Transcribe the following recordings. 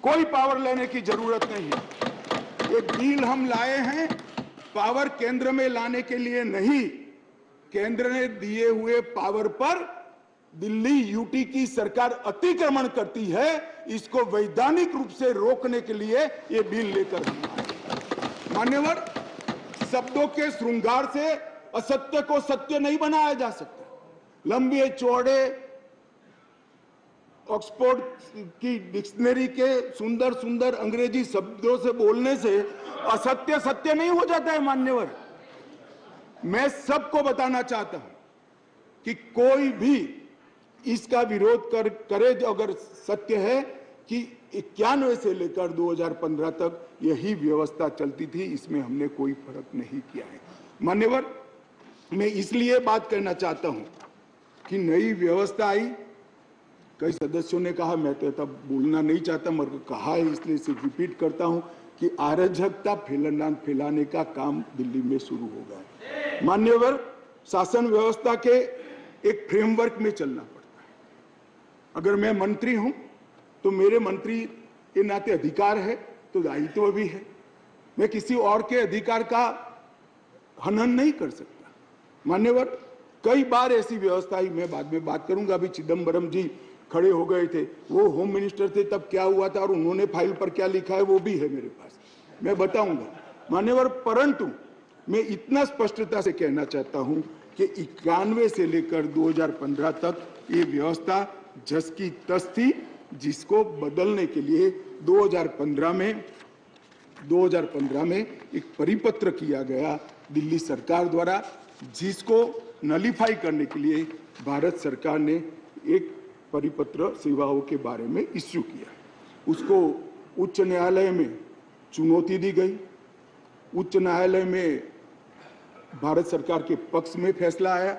कोई पावर लेने की जरूरत नहीं है। एक बिल हम लाए हैं पावर केंद्र में लाने के लिए नहीं, केंद्र ने दिए हुए पावर पर दिल्ली यूटी की सरकार अतिक्रमण करती है, इसको वैधानिक रूप से रोकने के लिए ये बिल लेकर हम आए। मान्यवर, शब्दों के श्रृंगार से असत्य को सत्य नहीं बनाया जा सकता। लंबे चौड़े ऑक्सफोर्ड की डिक्शनरी के सुंदर सुंदर अंग्रेजी शब्दों से बोलने से असत्य सत्य नहीं हो जाता है। मान्यवर, मैं सबको बताना चाहता हूं कि कोई भी इसका विरोध करे, अगर सत्य है कि 91 से लेकर 2015 तक यही व्यवस्था चलती थी, इसमें हमने कोई फर्क नहीं किया है। मान्यवर, मैं इसलिए बात करना चाहता हूं कि नई व्यवस्था आई, कई सदस्यों ने कहा, मैं तो तब बोलना नहीं चाहता मगर कहा है इसलिए सिर्फ रिपीट करता हूं कि अराजकता फैलाने का काम दिल्ली में शुरू हो गया है। मान्यवर, शासन व्यवस्था के एक फ्रेमवर्क में चलना पड़ता है। अगर मैं मंत्री हूं तो मेरे मंत्री के नाते अधिकार है तो दायित्व भी है। मैं किसी और के अधिकार का हनन नहीं कर सकता। मान्यवर, कई बार ऐसी व्यवस्था आई, मैं बाद में बात करूंगा। अभी चिदम्बरम जी खड़े हो गए थे, वो होम मिनिस्टर थे, तब क्या हुआ था और उन्होंने फाइल पर क्या लिखा है वो भी है मेरे पास, मैं बताऊंगा। मान्यवर, परंतु मैं इतना स्पष्टता से कहना चाहता हूं कि 91 से लेकर 2015 तक ये व्यवस्था जस की तस थी, जिसको बदलने के लिए 2015 में एक परिपत्र किया गया दिल्ली सरकार द्वारा, जिसको नलीफाई करने के लिए भारत सरकार ने एक परिपत्र सेवाओं के बारे में इश्यू किया। उसको उच्च न्यायालय में चुनौती दी गई। उच्च न्यायालय में भारत सरकार के पक्ष में फैसला आया,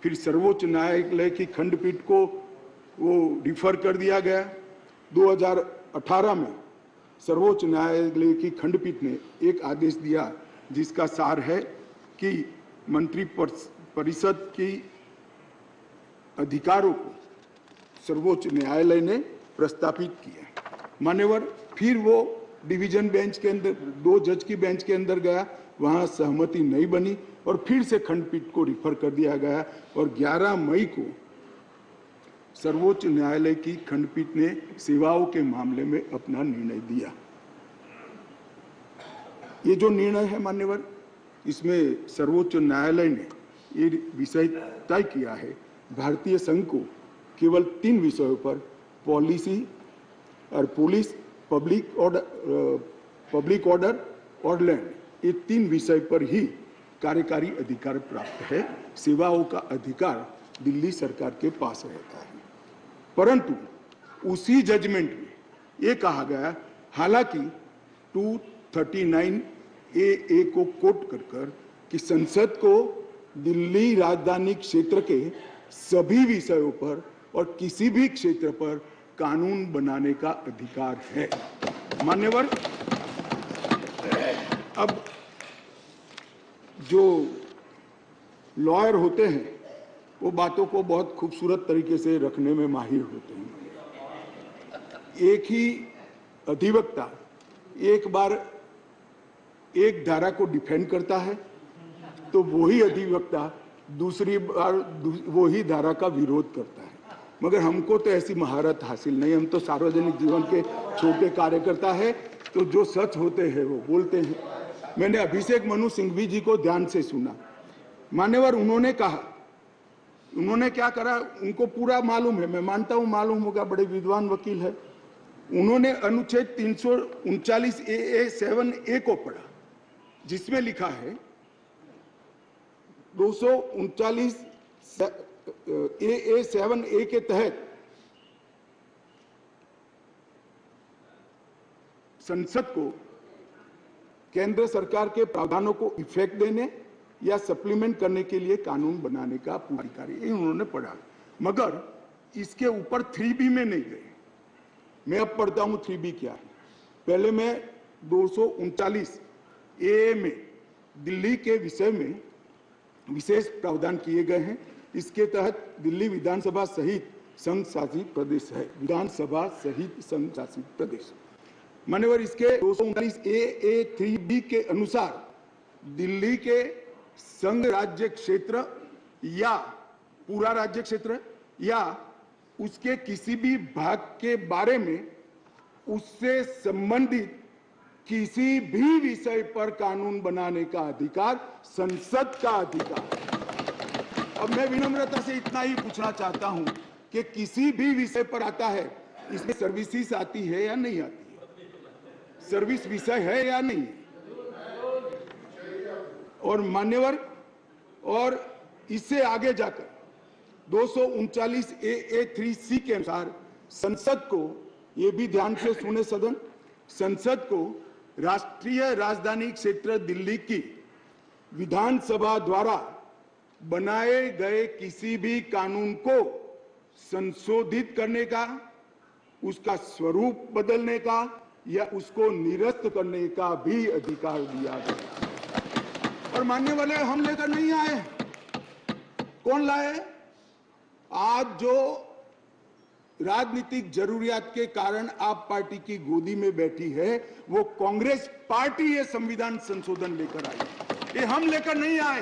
फिर सर्वोच्च न्यायालय की खंडपीठ को वो रिफर कर दिया गया। 2018 में सर्वोच्च न्यायालय की खंडपीठ ने एक आदेश दिया जिसका सार है कि मंत्री परिषद की अधिकारों को सर्वोच्च न्यायालय ने प्रस्तावित किया। मान्यवर, फिर वो डिवीजन बेंच के अंदर 2 जज की बेंच के अंदर गया, वहां सहमति नहीं बनी और फिर से खंडपीठ को रिफर कर दिया गया और 11 मई को सर्वोच्च न्यायालय की खंडपीठ ने सेवाओं के मामले में अपना निर्णय दिया। ये जो निर्णय है मान्यवर, इसमें सर्वोच्च न्यायालय ने ये विषय तय किया है, भारतीय संघ को केवल 3 विषयों पर पॉलिसी और पुलिस, पब्लिक ऑर्डर और लैंड, ये 3 विषय पर ही कार्यकारी अधिकार प्राप्त है। सेवाओं का अधिकार दिल्ली सरकार के पास रहता है। परंतु उसी जजमेंट में ये कहा गया, हालांकि 239 ए को कोट कर कि संसद को दिल्ली राजधानी क्षेत्र के सभी विषयों पर और किसी भी क्षेत्र पर कानून बनाने का अधिकार है। मान्यवर, अब जो लॉयर होते हैं वो बातों को बहुत खूबसूरत तरीके से रखने में माहिर होते हैं। एक ही अधिवक्ता एक बार एक धारा को डिफेंड करता है तो वही अधिवक्ता दूसरी बार वही धारा का विरोध करता है। मगर हमको तो ऐसी महारत हासिल नहीं, हम तो सार्वजनिक जीवन के छोटे कार्यकर्ता है, तो जो सच होते हैं वो बोलते हैं। मैंने अभिषेक मनु सिंघवी जी को ध्यान से सुना। मान्यवर, उन्होंने कहा, उन्होंने क्या करा उनको पूरा मालूम है, मैं मानता हूं मालूम होगा, बड़े विद्वान वकील है। उन्होंने अनुच्छेद 339 AA7A को पढ़ा, जिसमें लिखा है 239 AA7A के तहत संसद को केंद्र सरकार के प्रावधानों को इफेक्ट देने या सप्लीमेंट करने के लिए कानून बनाने का पूरा अधिकार है। उन्होंने पढ़ा, मगर इसके ऊपर 3B में नहीं गए। मैं अब पढ़ता हूं 3B क्या है। पहले मैं 239 AA में दिल्ली के विषय में विशेष प्रावधान किए गए हैं। इसके तहत दिल्ली विधानसभा सहित संघ शासित प्रदेश है, विधानसभा सहित संघ शासित प्रदेश। मान्यवर, इसके 239A3B के अनुसार दिल्ली के संघ राज्य क्षेत्र या पूरा राज्य क्षेत्र या उसके किसी भी भाग के बारे में उससे संबंधित किसी भी विषय पर कानून बनाने का अधिकार संसद का अधिकार। अब मैं विनम्रता से इतना ही पूछना चाहता हूं कि किसी भी विषय पर आता है, इसमें सर्विसेज आती है या नहीं आती है? सर्विस विषय है या नहीं? और मान्यवर, और इससे आगे जाकर 239A3C के अनुसार संसद को, ये भी ध्यान से सुने सदन, संसद को राष्ट्रीय राजधानी क्षेत्र दिल्ली की विधानसभा द्वारा बनाए गए किसी भी कानून को संशोधित करने का, उसका स्वरूप बदलने का या उसको निरस्त करने का भी अधिकार दिया गया। और मानने वाले हम लेकर नहीं आए, कौन लाए? आज जो राजनीतिक जरूरियात के कारण आप पार्टी की गोदी में बैठी है, वो कांग्रेस पार्टी ये संविधान संशोधन लेकर आई। ये हम लेकर नहीं आए।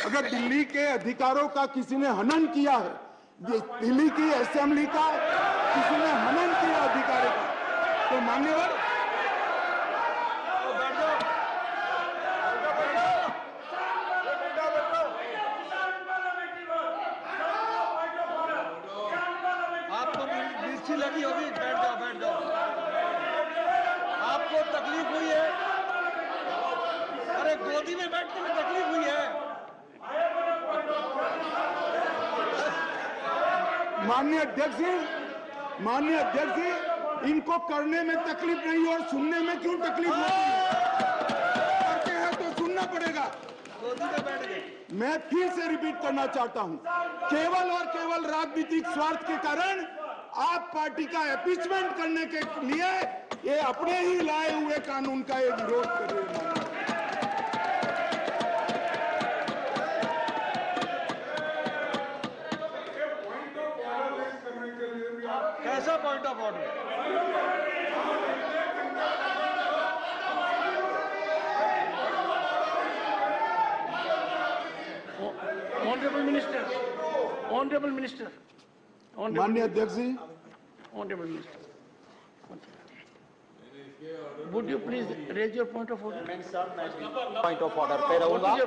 अगर दिल्ली के अधिकारों का किसी ने हनन किया है, दिल्ली की असेंबली का किसी ने हनन किया अधिकारों का, तो मान्यवर लगी होगी, बैठ जाओ। आपको तकलीफ हुई है? अरे गोदी में बैठने में तकलीफ हुई है? माननीय अध्यक्ष जी, इनको करने में तकलीफ नहीं और सुनने में क्यों तकलीफ होती है? करते हैं तो सुनना पड़ेगा। गोदी में बैठ गए। मैं फिर से रिपीट करना चाहता हूं, केवल और केवल राजनीतिक स्वार्थ के कारण आप पार्टी का एपीचमेंट करने के लिए ये अपने ही लाए हुए कानून का ये विरोध कर रहे हैं। कैसा point of order? Honourable minister, माननीय अध्यक्ष जी, honourable minister, would you please raise your point of order? Point of order पे रहूंगा।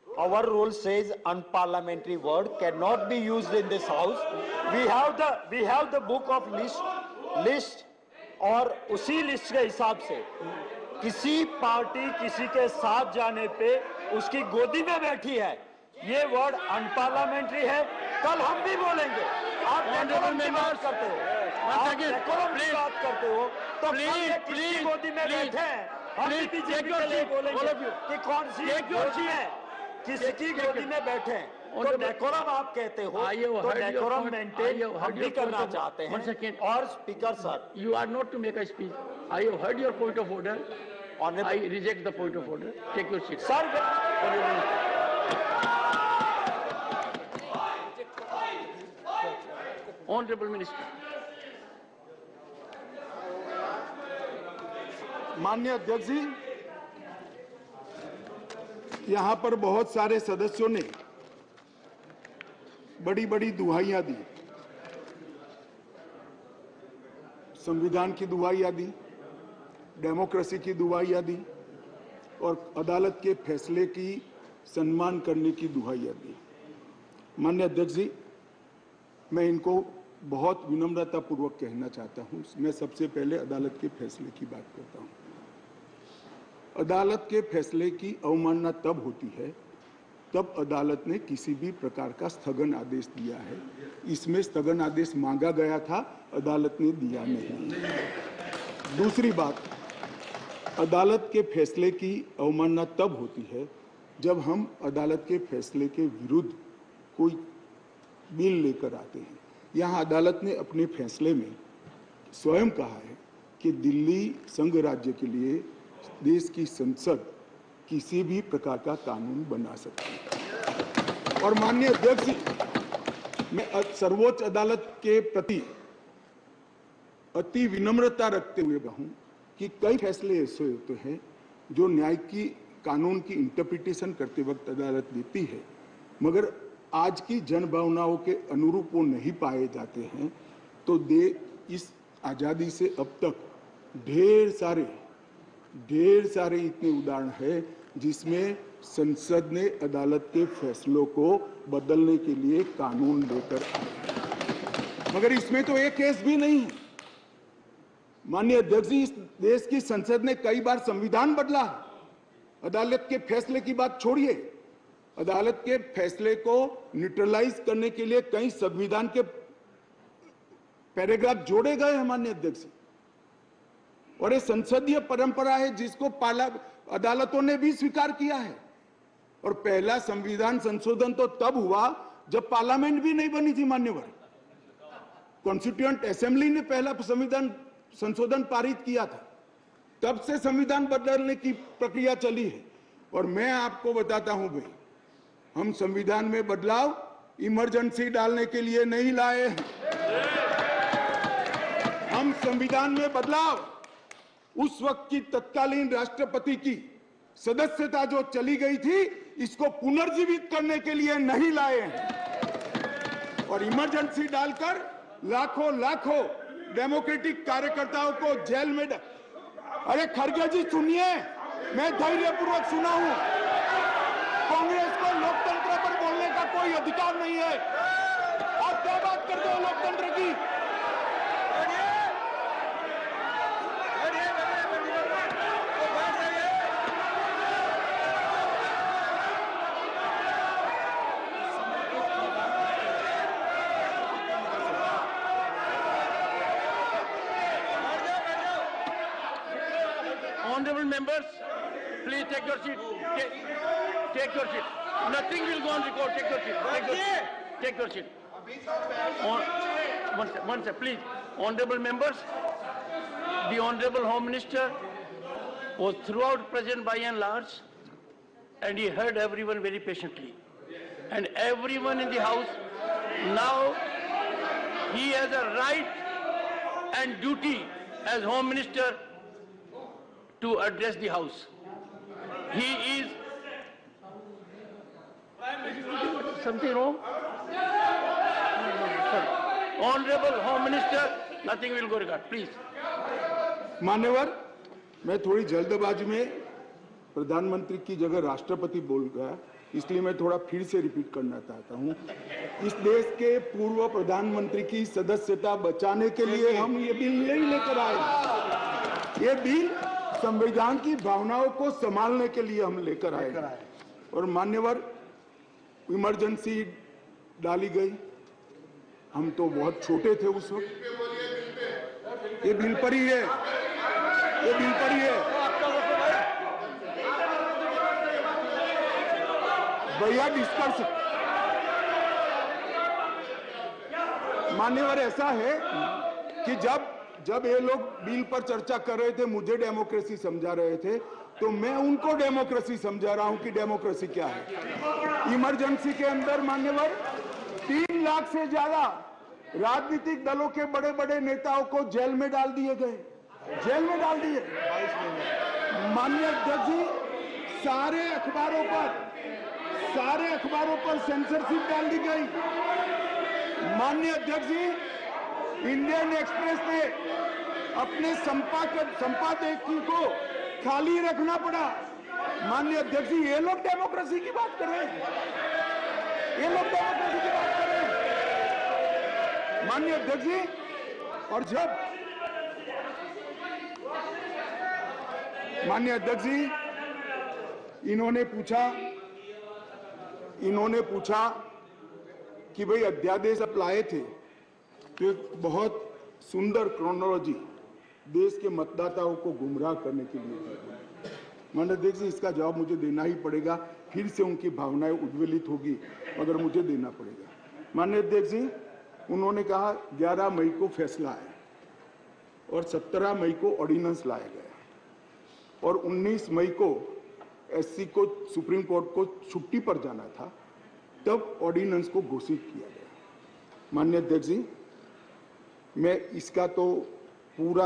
Our rule says unparliamentary word cannot be used in this house. We have the book of list और उसी list के हिसाब से किसी party किसी के साथ जाने पे उसकी गोदी में बैठी है, ये वर्ड अनपार्लियामेंट्री है। कल हम भी बोलेंगे। आप डेकोरम की बात करते हो, आप डेकोरम की बात करते हो, तो प्लीज गोदी में बैठे हैं, हम भी बीजेपी के लिए बोलेंगे कि कौन सी गोदी है, किसकी गोदी में बैठे हैं। तो डेकोरम आप कहते हो, तो डेकोरम मेंटेन हम भी करना चाहते हैं। और speaker sir, You are not to make a speech. I have heard your point of order. I reject the point of order. Take your seat. Sir Honorable Minister. माननीय अध्यक्ष जी, यहां पर बहुत सारे सदस्यों ने बड़ी बड़ी दुहाइयां दी, संविधान की दुहाइयां दी, डेमोक्रेसी की दुहाइयां दी और अदालत के फैसले की सम्मान करने की दुहाइयां दी। माननीय अध्यक्ष जी, मैं इनको बहुत विनम्रता पूर्वक कहना चाहता हूं। मैं सबसे पहले अदालत के फैसले की बात करता हूं। अदालत के फैसले की अवमानना तब होती है तब अदालत ने किसी भी प्रकार का स्थगन आदेश दिया है। इसमें स्थगन आदेश मांगा गया था, अदालत ने दिया नहीं। दूसरी बात, अदालत के फैसले की अवमानना तब होती है जब हम अदालत के फैसले के विरुद्ध कोई बिल लेकर आते हैं। यहाँ अदालत ने अपने फैसले में स्वयं कहा है कि दिल्ली संघ राज्य के लिए देश की संसद किसी भी प्रकार का कानून बना सकती है। और माननीय अध्यक्ष जी, मैं सर्वोच्च अदालत के प्रति अति विनम्रता रखते हुए कहूं कि कई फैसले ऐसे होते हैं जो न्याय की कानून की इंटरप्रिटेशन करते वक्त अदालत देती है, मगर आज की जन भावनाओं के अनुरूप वो नहीं पाए जाते हैं। तो इस आजादी से अब तक ढेर सारे इतने उदाहरण है जिसमें संसद ने अदालत के फैसलों को बदलने के लिए कानून लेकर आए, मगर इसमें तो एक केस भी नहीं है। माननीय अध्यक्ष जी, इस देश की संसद ने कई बार संविधान बदला। अदालत के फैसले की बात छोड़िए, अदालत के फैसले को न्यूट्रलाइज करने के लिए कई संविधान के पैराग्राफ जोड़े गए हैं माननीय अध्यक्ष जी। और ये संसदीय परंपरा है जिसको अदालतों ने भी स्वीकार किया है। और पहला संविधान संशोधन तो तब हुआ जब पार्लियामेंट भी नहीं बनी थी मान्यवर। कॉन्स्टिट्यूएंट असेंबली ने पहला संविधान संशोधन पारित किया था, तब से संविधान बदलने की प्रक्रिया चली है। और मैं आपको बताता हूं भाई, हम संविधान में बदलाव इमरजेंसी डालने के लिए नहीं लाए हैं। हम संविधान में बदलाव उस वक्त की तत्कालीन राष्ट्रपति की सदस्यता जो चली गई थी, इसको पुनर्जीवित करने के लिए नहीं लाए हैं। और इमरजेंसी डालकर लाखों डेमोक्रेटिक कार्यकर्ताओं को जेल में अरे खड़गे जी सुनिए, मैं धैर्यपूर्वक सुना हूं। कांग्रेस को लोकतंत्र पर बोलने का कोई अधिकार नहीं है। आप क्या बात करते हो लोकतंत्र की? Honorable members, please take your seat. Take your seat. Nothing will go on record. Take your seat. Take your seat. One sec, please. Honorable members, the Honorable Home Minister was throughout present by and large, and he heard everyone very patiently. And everyone in the House, now he has a right and duty as Home Minister to address the House. He is... Something wrong? Honorable Home Minister, nothing will go regard. Please. मान्यवर, मैं थोड़ी जल्दबाजी में प्रधानमंत्री की जगह राष्ट्रपति बोल गया, इसलिए मैं थोड़ा फिर से रिपीट करना चाहता हूं। इस देश के पूर्व प्रधानमंत्री की सदस्यता बचाने के लिए हम ये बिल नहीं लेकर आए। ये बिल संविधान की भावनाओं को संभालने के लिए हम लेकर आए। और मान्यवर, इमरजेंसी डाली गई, हम तो बहुत छोटे थे उस वक्त। ये बिल पर ही है, ये बिल पर ही है। भैया डिस्कस, मान्यवर ऐसा है कि जब ये लोग बिल पर चर्चा कर रहे थे, मुझे डेमोक्रेसी समझा रहे थे, तो मैं उनको डेमोक्रेसी समझा रहा हूं कि डेमोक्रेसी क्या है। इमरजेंसी के अंदर मान्यवर 3 लाख से ज्यादा राजनीतिक दलों के बड़े बड़े नेताओं को जेल में डाल दिए गए, जेल में डाल दिए। माननीय अध्यक्ष जी, सारे अखबारों पर सेंसरशिप डाल दी गई। माननीय अध्यक्ष जी, इंडियन एक्सप्रेस ने अपने संपादकीय को खाली रखना पड़ा। माननीय अध्यक्ष जी, ये लोग डेमोक्रेसी की बात कर रहे हैं, ये लोग डेमोक्रेसी की बात कर रहे हैं। माननीय अध्यक्ष जी, और जब माननीय अध्यक्ष जी, इन्होंने पूछा कि भाई अध्यादेश आप लाए थे, तो एक बहुत सुंदर क्रोनोलॉजी देश के मतदाताओं को गुमराह करने के लिए। माननीय अध्यक्ष जी, इसका जवाब मुझे देना ही पड़ेगा। फिर से उनकी भावनाएं उद्वेलित होगी, मगर मुझे देना पड़ेगा। माननीय अध्यक्ष जी, उन्होंने कहा 11 मई को फैसला आया और 17 मई को ऑर्डिनेंस लाया गया और 19 मई को एससी को सुप्रीम कोर्ट को छुट्टी पर जाना था, तब ऑर्डिनेंस को घोषित किया गया। माननीय अध्यक्ष जी, मैं इसका तो पूरा